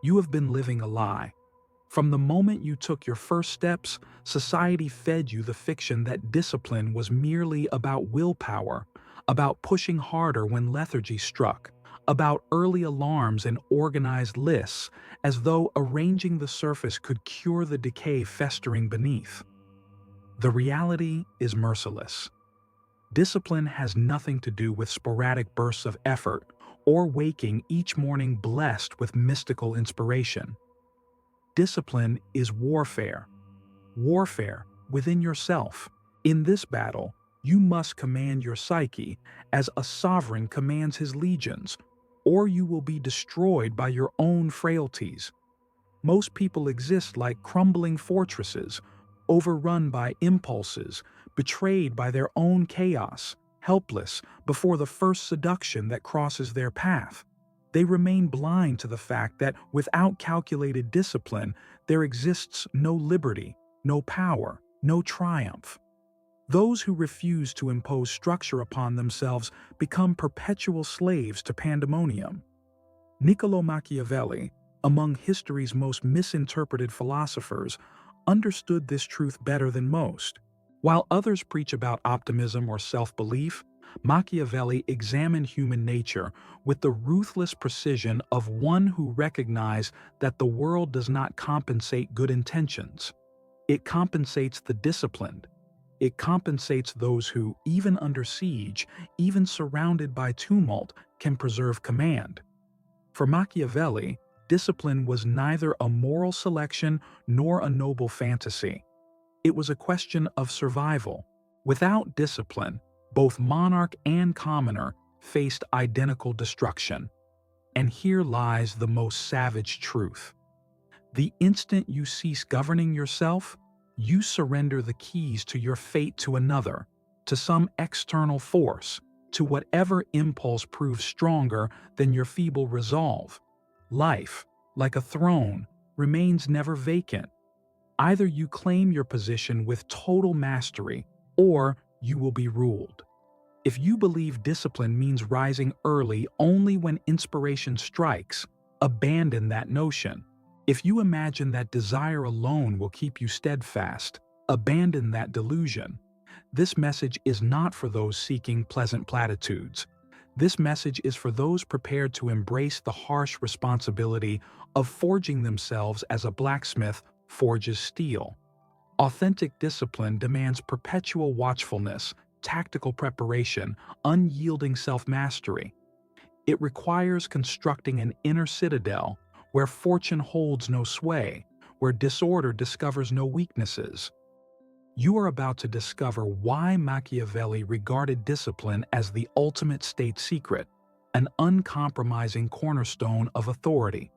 you have been living a lie. From the moment you took your first steps, society fed you the fiction that discipline was merely about willpower, about pushing harder when lethargy struck, about early alarms and organized lists, as though arranging the surface could cure the decay festering beneath. The reality is merciless. Discipline has nothing to do with sporadic bursts of effort or waking each morning blessed with mystical inspiration. Discipline is warfare. Warfare within yourself. In this battle, you must command your psyche as a sovereign commands his legions, or you will be destroyed by your own frailties. Most people exist like crumbling fortresses, overrun by impulses, betrayed by their own chaos, helpless before the first seduction that crosses their path. They remain blind to the fact that without calculated discipline, there exists no liberty, no power, no triumph. Those who refuse to impose structure upon themselves become perpetual slaves to pandemonium. Niccolò Machiavelli, among history's most misinterpreted philosophers, understood this truth better than most. While others preach about optimism or self-belief, Machiavelli examined human nature with the ruthless precision of one who recognized that the world does not compensate good intentions. It compensates the disciplined. It compensates those who, even under siege, even surrounded by tumult, can preserve command. For Machiavelli, discipline was neither a moral selection nor a noble fantasy. It was a question of survival. Without discipline, both monarch and commoner faced identical destruction. And here lies the most savage truth. The instant you cease governing yourself, you surrender the keys to your fate to another, to some external force, to whatever impulse proves stronger than your feeble resolve. Life, like a throne, remains never vacant. Either you claim your position with total mastery, or you will be ruled. If you believe discipline means rising early only when inspiration strikes, abandon that notion. If you imagine that desire alone will keep you steadfast, abandon that delusion. This message is not for those seeking pleasant platitudes. This message is for those prepared to embrace the harsh responsibility of forging themselves as a blacksmith forges steel. Authentic discipline demands perpetual watchfulness, tactical preparation, unyielding self-mastery. It requires constructing an inner citadel where fortune holds no sway, where disorder discovers no weaknesses. You are about to discover why Machiavelli regarded discipline as the ultimate state secret, an uncompromising cornerstone of authority.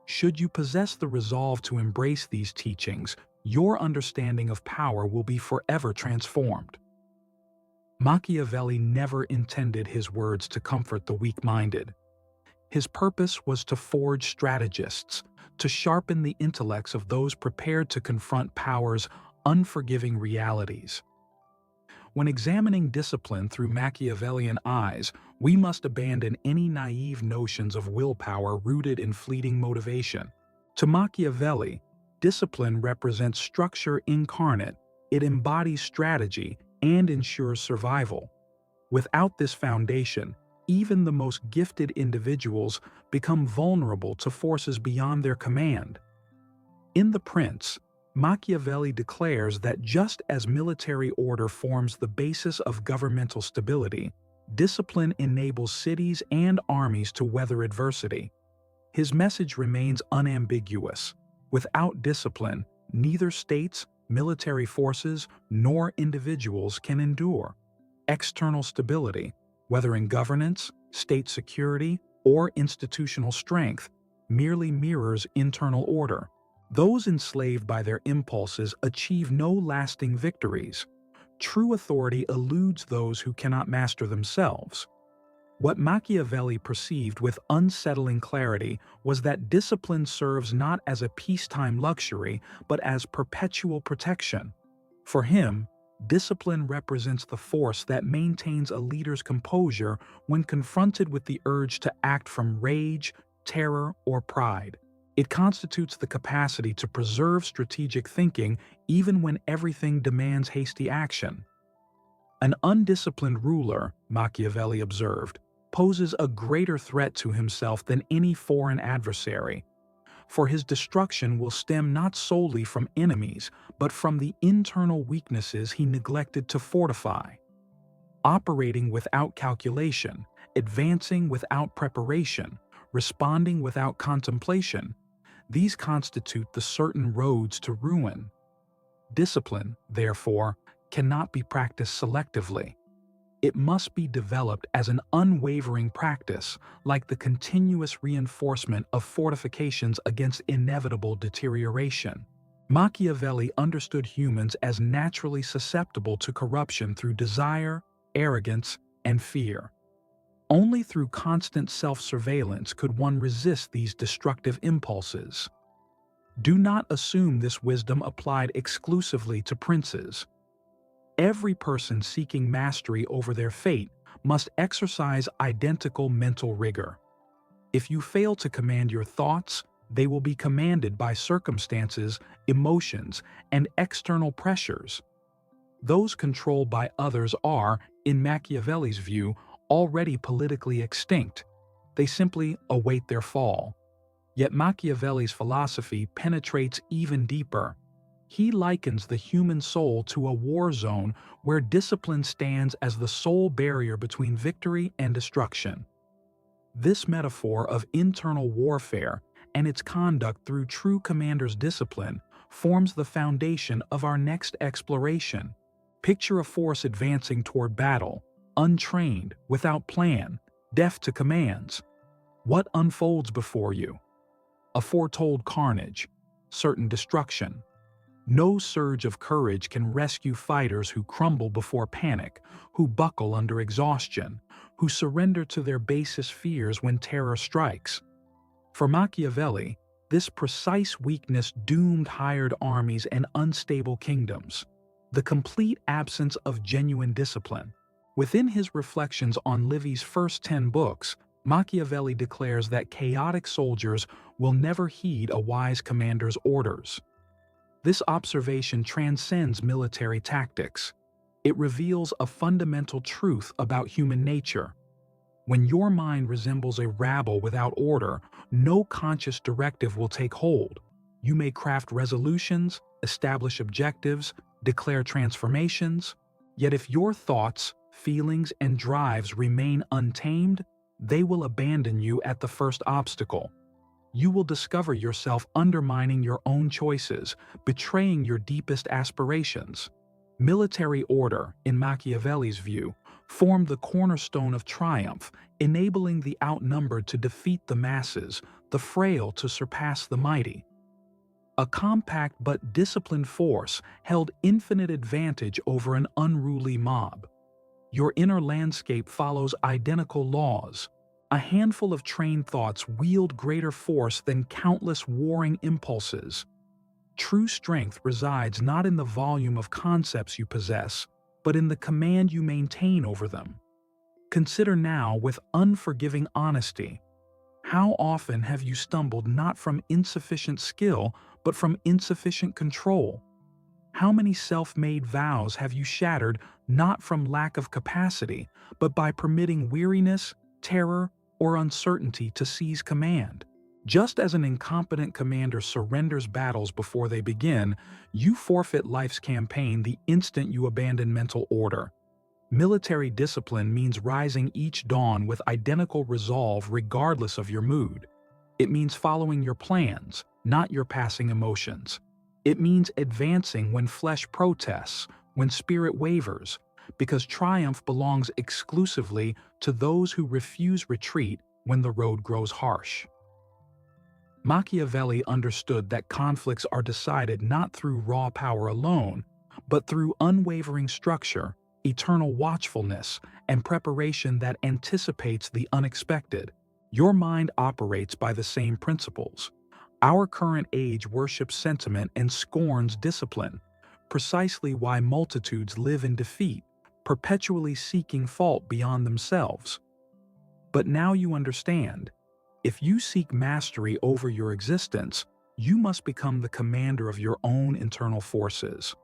Should you possess the resolve to embrace these teachings, your understanding of power will be forever transformed. Machiavelli never intended his words to comfort the weak-minded. His purpose was to forge strategists, to sharpen the intellects of those prepared to confront power's unforgiving realities. When examining discipline through Machiavellian eyes, we must abandon any naive notions of willpower rooted in fleeting motivation. To Machiavelli, discipline represents structure incarnate, it embodies strategy, and ensures survival. Without this foundation, even the most gifted individuals become vulnerable to forces beyond their command. In The Prince, Machiavelli declares that just as military order forms the basis of governmental stability, discipline enables cities and armies to weather adversity. His message remains unambiguous. Without discipline, neither states, military forces, nor individuals can endure. External stability, whether in governance, state security, or institutional strength, merely mirrors internal order. Those enslaved by their impulses achieve no lasting victories. True authority eludes those who cannot master themselves. What Machiavelli perceived with unsettling clarity was that discipline serves not as a peacetime luxury, but as perpetual protection. For him, discipline represents the force that maintains a leader's composure when confronted with the urge to act from rage, terror, or pride. It constitutes the capacity to preserve strategic thinking even when everything demands hasty action. An undisciplined ruler, Machiavelli observed, poses a greater threat to himself than any foreign adversary, for his destruction will stem not solely from enemies, but from the internal weaknesses he neglected to fortify. Operating without calculation, advancing without preparation, responding without contemplation, these constitute the certain roads to ruin. Discipline, therefore, cannot be practiced selectively. It must be developed as an unwavering practice, like the continuous reinforcement of fortifications against inevitable deterioration. Machiavelli understood humans as naturally susceptible to corruption through desire, arrogance, and fear. Only through constant self-surveillance could one resist these destructive impulses. Do not assume this wisdom applied exclusively to princes. Every person seeking mastery over their fate must exercise identical mental rigor. If you fail to command your thoughts, they will be commanded by circumstances, emotions, and external pressures. Those controlled by others are, in Machiavelli's view, already politically extinct. They simply await their fall. Yet Machiavelli's philosophy penetrates even deeper. He likens the human soul to a war zone where discipline stands as the sole barrier between victory and destruction. This metaphor of internal warfare and its conduct through true commander's discipline forms the foundation of our next exploration. Picture a force advancing toward battle, untrained, without plan, deaf to commands. What unfolds before you? A foretold carnage, certain destruction. No surge of courage can rescue fighters who crumble before panic, who buckle under exhaustion, who surrender to their basest fears when terror strikes. For Machiavelli, this precise weakness doomed hired armies and unstable kingdoms. The complete absence of genuine discipline. Within his reflections on Livy's first 10 books, Machiavelli declares that chaotic soldiers will never heed a wise commander's orders. This observation transcends military tactics. It reveals a fundamental truth about human nature. When your mind resembles a rabble without order, no conscious directive will take hold. You may craft resolutions, establish objectives, declare transformations, yet if your thoughts, feelings, and drives remain untamed, they will abandon you at the first obstacle. You will discover yourself undermining your own choices, betraying your deepest aspirations. Military order, in Machiavelli's view, formed the cornerstone of triumph, enabling the outnumbered to defeat the masses, the frail to surpass the mighty. A compact but disciplined force held infinite advantage over an unruly mob. Your inner landscape follows identical laws. A handful of trained thoughts wield greater force than countless warring impulses. True strength resides not in the volume of concepts you possess, but in the command you maintain over them. Consider now with unforgiving honesty. How often have you stumbled not from insufficient skill, but from insufficient control? How many self-made vows have you shattered not from lack of capacity, but by permitting weariness, terror, or uncertainty to seize command? Just as an incompetent commander surrenders battles before they begin, you forfeit life's campaign the instant you abandon mental order. Military discipline means rising each dawn with identical resolve regardless of your mood. It means following your plans, not your passing emotions. It means advancing when flesh protests, when spirit wavers, because triumph belongs exclusively to those who refuse retreat when the road grows harsh. Machiavelli understood that conflicts are decided not through raw power alone, but through unwavering structure, eternal watchfulness, and preparation that anticipates the unexpected. Your mind operates by the same principles. Our current age worships sentiment and scorns discipline, precisely why multitudes live in defeat, perpetually seeking fault beyond themselves. But now you understand. If you seek mastery over your existence, you must become the commander of your own internal forces.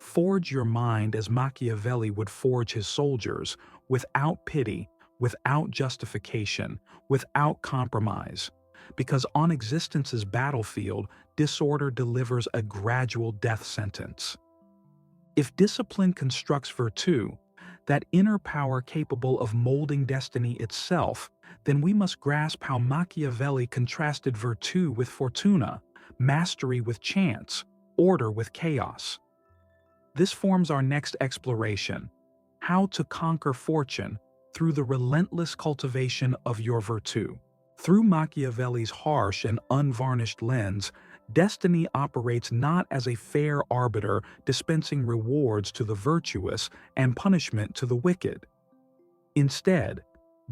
Forge your mind as Machiavelli would forge his soldiers, without pity, without justification, without compromise. Because on existence's battlefield, disorder delivers a gradual death sentence. If discipline constructs virtue, that inner power capable of molding destiny itself, then we must grasp how Machiavelli contrasted virtue with fortuna, mastery with chance, order with chaos. This forms our next exploration: how to conquer fortune through the relentless cultivation of your virtue. Through Machiavelli's harsh and unvarnished lens, destiny operates not as a fair arbiter dispensing rewards to the virtuous and punishment to the wicked. Instead,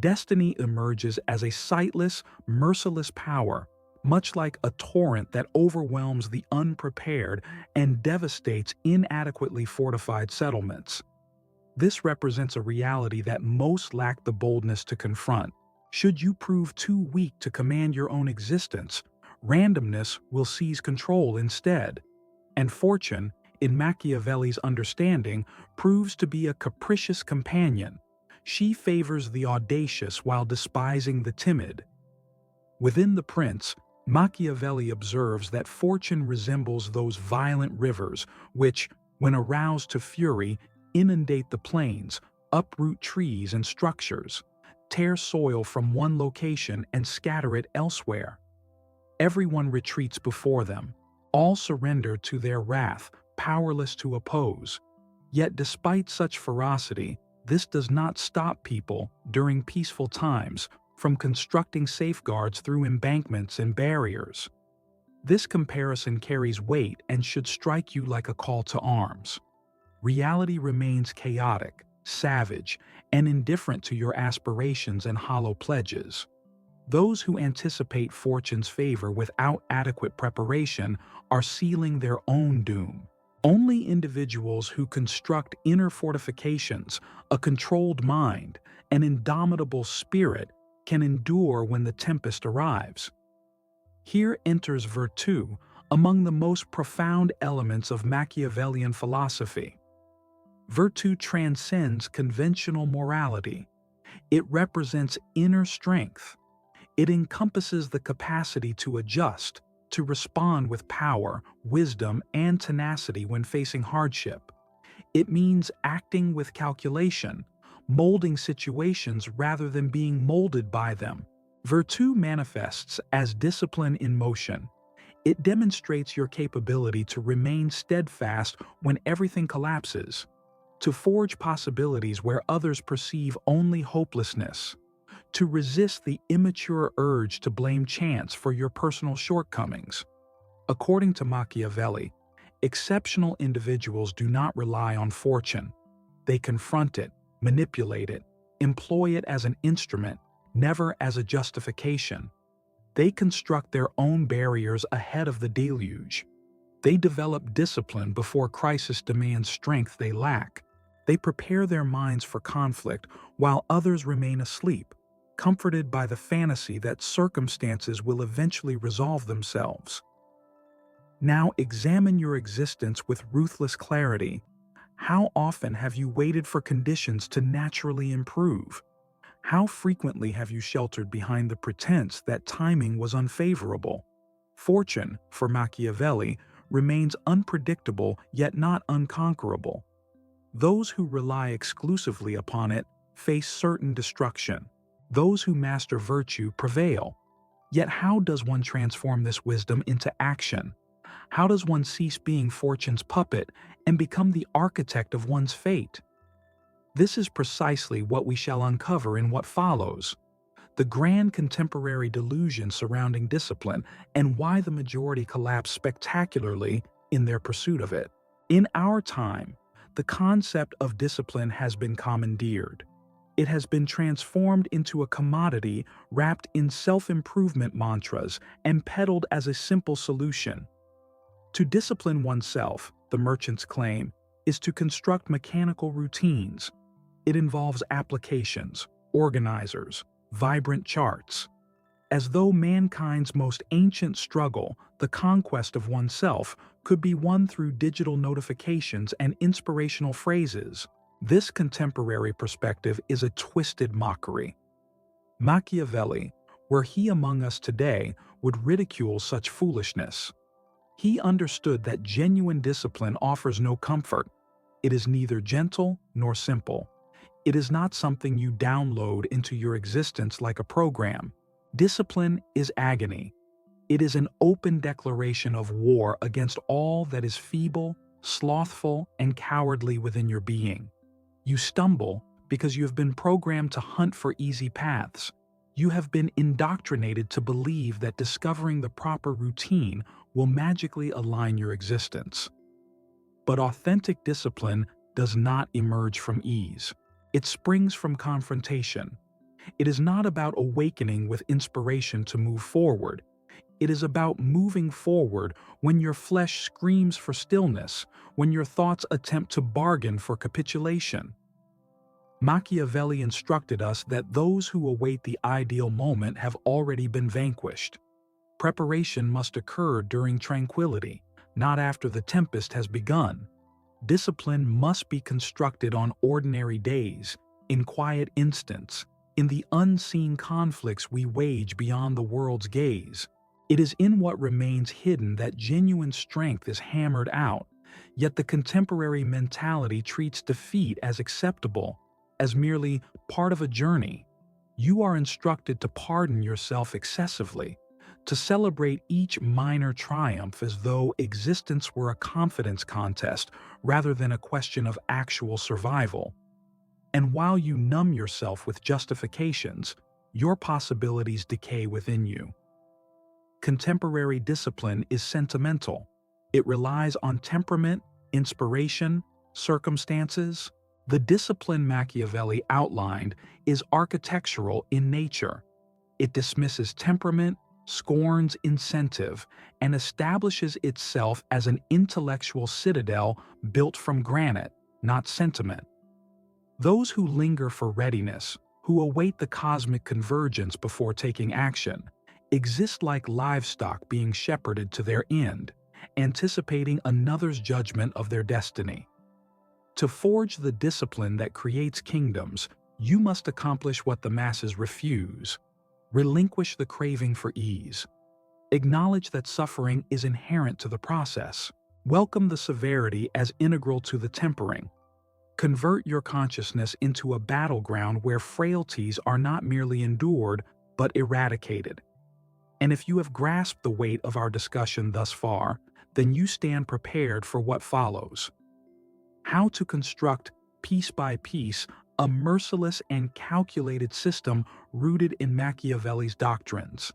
destiny emerges as a sightless, merciless power, much like a torrent that overwhelms the unprepared and devastates inadequately fortified settlements. This represents a reality that most lack the boldness to confront. Should you prove too weak to command your own existence, randomness will seize control instead. And fortune, in Machiavelli's understanding, proves to be a capricious companion. She favors the audacious while despising the timid. Within The Prince, Machiavelli observes that fortune resembles those violent rivers which, when aroused to fury, inundate the plains, uproot trees and structures, tear soil from one location and scatter it elsewhere. Everyone retreats before them, all surrender to their wrath, powerless to oppose. Yet despite such ferocity, this does not stop people, during peaceful times, from constructing safeguards through embankments and barriers. This comparison carries weight and should strike you like a call to arms. Reality remains chaotic, savage, and indifferent to your aspirations and hollow pledges. Those who anticipate fortune's favor without adequate preparation are sealing their own doom. Only individuals who construct inner fortifications, a controlled mind, an indomitable spirit can endure when the tempest arrives. Here enters virtue, among the most profound elements of Machiavellian philosophy. Virtue transcends conventional morality. It represents inner strength. It encompasses the capacity to adjust, to respond with power, wisdom, and tenacity when facing hardship. It means acting with calculation, molding situations rather than being molded by them. Virtue manifests as discipline in motion. It demonstrates your capability to remain steadfast when everything collapses, to forge possibilities where others perceive only hopelessness, to resist the immature urge to blame chance for your personal shortcomings. According to Machiavelli, exceptional individuals do not rely on fortune. They confront it, manipulate it, employ it as an instrument, never as a justification. They construct their own barriers ahead of the deluge. They develop discipline before crisis demands strength they lack. They prepare their minds for conflict while others remain asleep, comforted by the fantasy that circumstances will eventually resolve themselves. Now examine your existence with ruthless clarity. How often have you waited for conditions to naturally improve? How frequently have you sheltered behind the pretense that timing was unfavorable? Fortune, for Machiavelli, remains unpredictable yet not unconquerable. Those who rely exclusively upon it face certain destruction. Those who master virtue prevail. Yet how does one transform this wisdom into action? How does one cease being fortune's puppet and become the architect of one's fate? This is precisely what we shall uncover in what follows: the grand contemporary delusion surrounding discipline and why the majority collapse spectacularly in their pursuit of it. In our time, the concept of discipline has been commandeered. It has been transformed into a commodity wrapped in self-improvement mantras and peddled as a simple solution. To discipline oneself, the merchants claim, is to construct mechanical routines. It involves applications, organizers, vibrant charts. as though mankind's most ancient struggle, the conquest of oneself, could be won through digital notifications and inspirational phrases. This contemporary perspective is a twisted mockery. Machiavelli, were he among us today, would ridicule such foolishness. He understood that genuine discipline offers no comfort. It is neither gentle nor simple. It is not something you download into your existence like a program. Discipline is agony. It is an open declaration of war against all that is feeble, slothful, and cowardly within your being. You stumble because you have been programmed to hunt for easy paths. You have been indoctrinated to believe that discovering the proper routine will magically align your existence. But authentic discipline does not emerge from ease. It springs from confrontation. It is not about awakening with inspiration to move forward. It is about moving forward when your flesh screams for stillness, when your thoughts attempt to bargain for capitulation. Machiavelli instructed us that those who await the ideal moment have already been vanquished. Preparation must occur during tranquility, not after the tempest has begun. Discipline must be constructed on ordinary days, in quiet instants, in the unseen conflicts we wage beyond the world's gaze. It is in what remains hidden that genuine strength is hammered out, yet the contemporary mentality treats defeat as acceptable, as merely part of a journey. You are instructed to pardon yourself excessively, to celebrate each minor triumph as though existence were a confidence contest rather than a question of actual survival. And while you numb yourself with justifications, your possibilities decay within you. Contemporary discipline is sentimental. It relies on temperament, inspiration, circumstances. The discipline Machiavelli outlined is architectural in nature. It dismisses temperament, scorns incentive, and establishes itself as an intellectual citadel built from granite, not sentiment. Those who linger for readiness, who await the cosmic convergence before taking action, exist like livestock being shepherded to their end, anticipating another's judgment of their destiny. To forge the discipline that creates kingdoms, you must accomplish what the masses refuse. Relinquish the craving for ease. Acknowledge that suffering is inherent to the process. Welcome the severity as integral to the tempering. Convert your consciousness into a battleground where frailties are not merely endured, but eradicated. And if you have grasped the weight of our discussion thus far, then you stand prepared for what follows. How to construct, piece by piece, a merciless and calculated system rooted in Machiavelli's doctrines.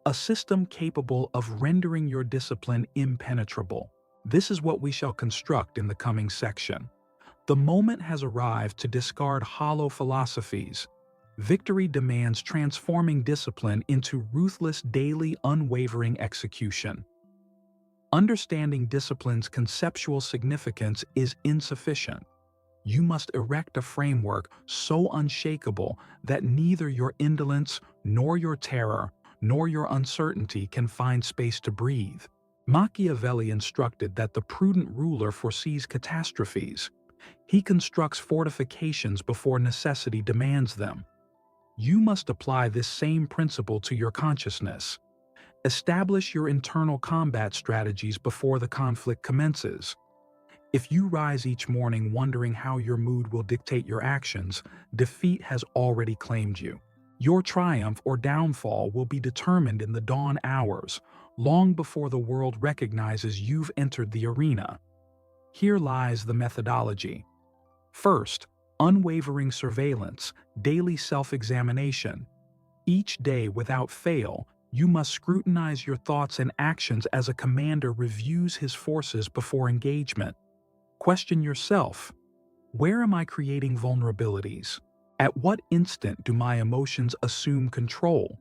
A system capable of rendering your discipline impenetrable. This is what we shall construct in the coming section. The moment has arrived to discard hollow philosophies. Victory demands transforming discipline into ruthless, daily, unwavering execution. Understanding discipline's conceptual significance is insufficient. You must erect a framework so unshakable that neither your indolence, nor your terror, nor your uncertainty can find space to breathe. Machiavelli instructed that the prudent ruler foresees catastrophes. He constructs fortifications before necessity demands them. You must apply this same principle to your consciousness. Establish your internal combat strategies before the conflict commences. If you rise each morning wondering how your mood will dictate your actions, defeat has already claimed you. Your triumph or downfall will be determined in the dawn hours, long before the world recognizes you've entered the arena. Here lies the methodology. First, unwavering surveillance, daily self-examination. Each day without fail, you must scrutinize your thoughts and actions as a commander reviews his forces before engagement. Question yourself, where am I creating vulnerabilities? At what instant do my emotions assume control?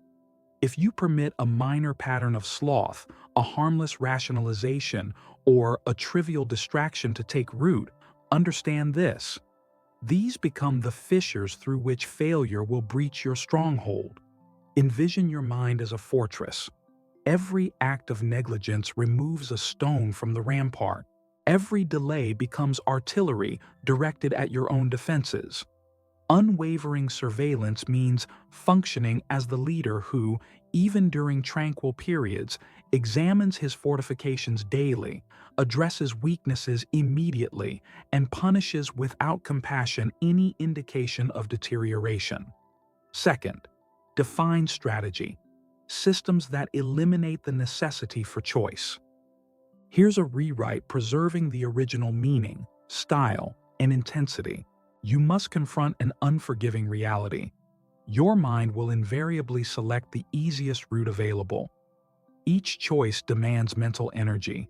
If you permit a minor pattern of sloth, a harmless rationalization, or a trivial distraction to take root, understand this. These become the fissures through which failure will breach your stronghold. Envision your mind as a fortress. Every act of negligence removes a stone from the rampart. Every delay becomes artillery directed at your own defenses. Unwavering surveillance means functioning as the leader who, even during tranquil periods, examines his fortifications daily, addresses weaknesses immediately, and punishes without compassion any indication of deterioration. Second, define strategy. Systems that eliminate the necessity for choice. Here's a rewrite preserving the original meaning, style, and intensity. You must confront an unforgiving reality. Your mind will invariably select the easiest route available. Each choice demands mental energy.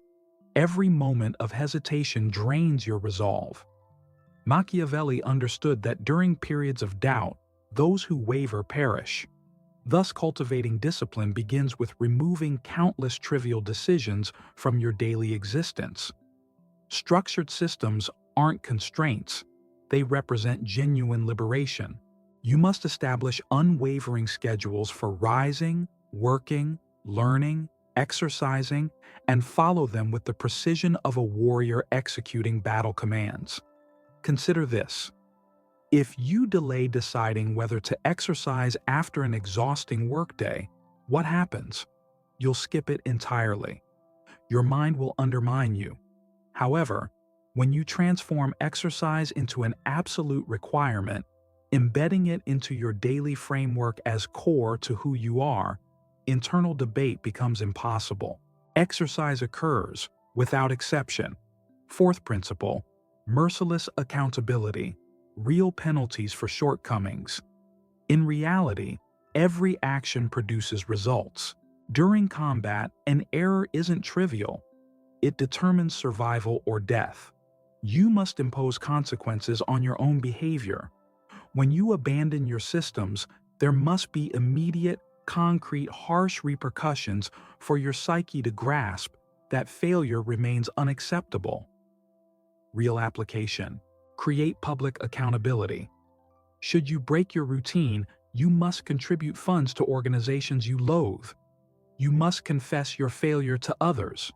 Every moment of hesitation drains your resolve. Machiavelli understood that during periods of doubt, those who waver perish. Thus, cultivating discipline begins with removing countless trivial decisions from your daily existence. Structured systems aren't constraints. They represent genuine liberation. You must establish unwavering schedules for rising, working, learning, exercising, and follow them with the precision of a warrior executing battle commands. Consider this. If you delay deciding whether to exercise after an exhausting workday, what happens? You'll skip it entirely. Your mind will undermine you. However, when you transform exercise into an absolute requirement, embedding it into your daily framework as core to who you are, internal debate becomes impossible. Exercise occurs, without exception. Fourth principle, merciless accountability. Real penalties for shortcomings. In reality, every action produces results. During combat, an error isn't trivial. It determines survival or death. You must impose consequences on your own behavior. When you abandon your systems, there must be immediate, concrete, harsh repercussions for your psyche to grasp that failure remains unacceptable. Real application. Create public accountability. Should you break your routine, you must contribute funds to organizations you loathe. You must confess your failure to others.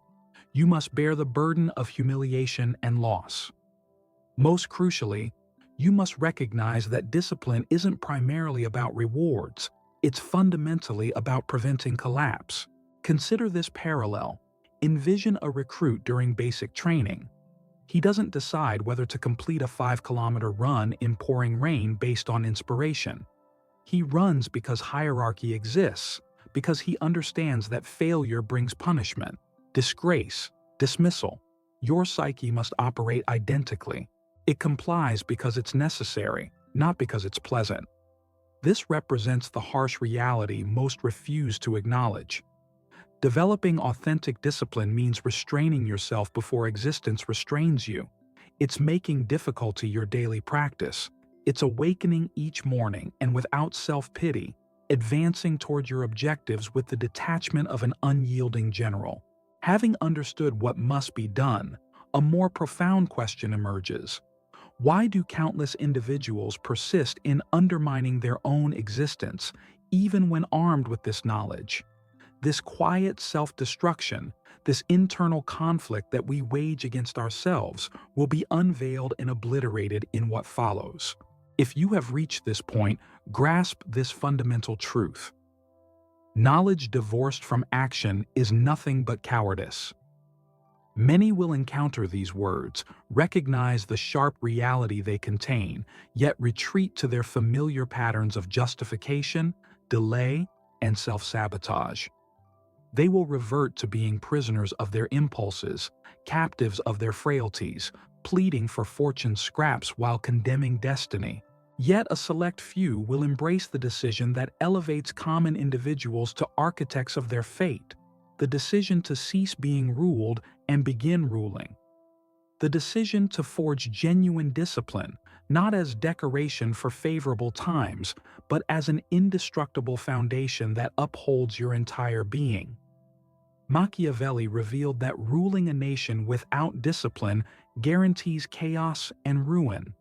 You must bear the burden of humiliation and loss. Most crucially, you must recognize that discipline isn't primarily about rewards. It's fundamentally about preventing collapse. Consider this parallel. Envision a recruit during basic training. He doesn't decide whether to complete a 5-kilometer run in pouring rain based on inspiration. He runs because hierarchy exists, because he understands that failure brings punishment, disgrace, dismissal. Your psyche must operate identically. It complies because it's necessary, not because it's pleasant. This represents the harsh reality most refuse to acknowledge. Developing authentic discipline means restraining yourself before existence restrains you. It's making difficulty your daily practice. It's awakening each morning and without self-pity, advancing toward your objectives with the detachment of an unyielding general. Having understood what must be done, a more profound question emerges. Why do countless individuals persist in undermining their own existence, even when armed with this knowledge? This quiet self-destruction, this internal conflict that we wage against ourselves, will be unveiled and obliterated in what follows. If you have reached this point, grasp this fundamental truth. Knowledge divorced from action is nothing but cowardice. Many will encounter these words, recognize the sharp reality they contain, yet retreat to their familiar patterns of justification, delay, and self-sabotage. They will revert to being prisoners of their impulses, captives of their frailties, pleading for fortune's scraps while condemning destiny. Yet a select few will embrace the decision that elevates common individuals to architects of their fate, the decision to cease being ruled and begin ruling. The decision to forge genuine discipline, not as decoration for favorable times, but as an indestructible foundation that upholds your entire being. Machiavelli revealed that ruling a nation without discipline guarantees chaos and ruin.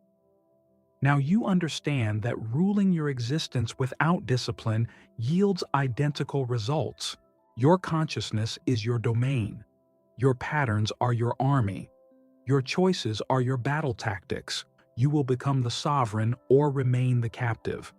Now you understand that ruling your existence without discipline yields identical results. Your consciousness is your domain. Your patterns are your army. Your choices are your battle tactics. You will become the sovereign or remain the captive.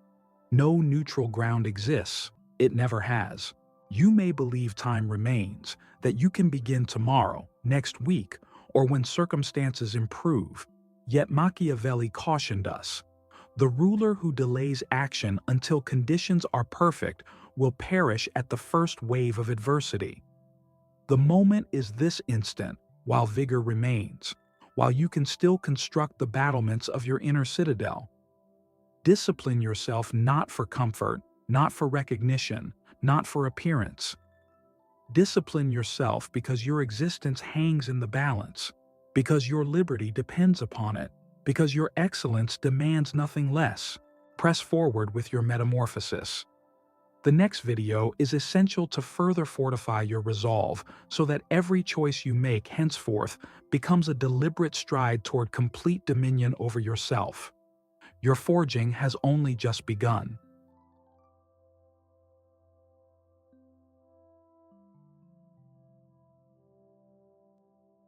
No neutral ground exists. It never has. You may believe time remains, that you can begin tomorrow, next week, or when circumstances improve. Yet Machiavelli cautioned us. The ruler who delays action until conditions are perfect will perish at the first wave of adversity. The moment is this instant, while vigor remains, while you can still construct the battlements of your inner citadel. Discipline yourself not for comfort, not for recognition, not for appearance. Discipline yourself because your existence hangs in the balance, because your liberty depends upon it, because your excellence demands nothing less. Press forward with your metamorphosis. The next video is essential to further fortify your resolve so that every choice you make henceforth becomes a deliberate stride toward complete dominion over yourself. Your forging has only just begun.